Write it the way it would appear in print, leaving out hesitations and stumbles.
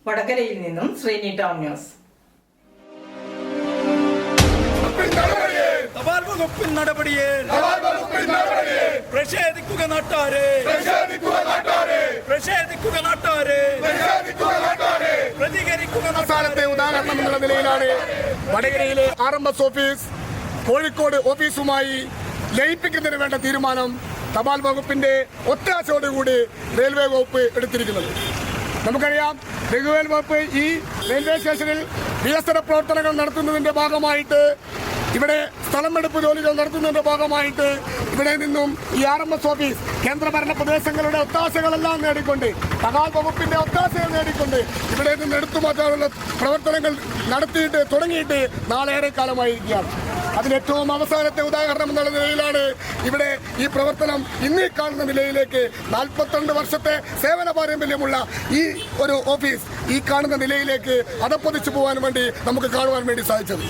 വടകരയിൽ നിന്നും Sreeni town news. തപാൽ വകുപ്പിൻ നടപടിയെ പ്രതിഷേധിക്കുക നാട്ടാരെ, പ്രതികരിക്കുക അവസാനത്തെ ഉദാഹരണം എന്നുള്ള നിലയിലാണ് വടകരയിലെ RMS ഓഫീസ് കോഴിക്കോട് ഓഫീസുമായി ലയിപ്പിക്കുന്നതിന് വേണ്ട തീരുമാനം തപാൽ വകുപ്പിന്റെ ഒത്താശയോടുകൂടി റെയിൽവേ വകുപ്പ് എടുത്തിരിക്കുന്നത്. നമുക്കറിയാം, റെയിൽവേ വകുപ്പ് ഈ റെയിൽവേ സ്റ്റേഷനിൽ വികസന പ്രവർത്തനങ്ങൾ നടത്തുന്നതിന്റെ ഭാഗമായിട്ട്, ഇവിടെ സ്ഥലമെടുപ്പ് ജോലികൾ നടത്തുന്നതിന്റെ ഭാഗമായിട്ട് ഇവിടെ നിന്നും ഈ RMS ഓഫീസ് കേന്ദ്രഭരണ പ്രദേശങ്ങളുടെ ഒത്താശകളെല്ലാം നേടിക്കൊണ്ട്, തപാൽ വകുപ്പിന്റെ ഒത്താശകൾ നേടിക്കൊണ്ട് ഇവിടെ നിന്ന് എടുത്തുമാറ്റാനുള്ള പ്രവർത്തനങ്ങൾ തുടങ്ങിയിട്ട് നാളേറെ കാലമായിരിക്കുകയാണ്. അതിലേറ്റവും അവസാനത്തെ ഉദാഹരണം എന്നുള്ള നിലയിലാണ് ഇവിടെ ഈ പ്രവർത്തനം ഇന്നീ കാണുന്ന നിലയിലേക്ക് 42 വർഷത്തെ സേവന പാരമ്പര്യമുള്ള ഈ ഒരു ഓഫീസ് ഈ കാണുന്ന നിലയിലേക്ക് അധപ്പതിച്ചു പോകാൻ വേണ്ടി നമുക്ക് കാണുവാൻ വേണ്ടി സാധിച്ചത്.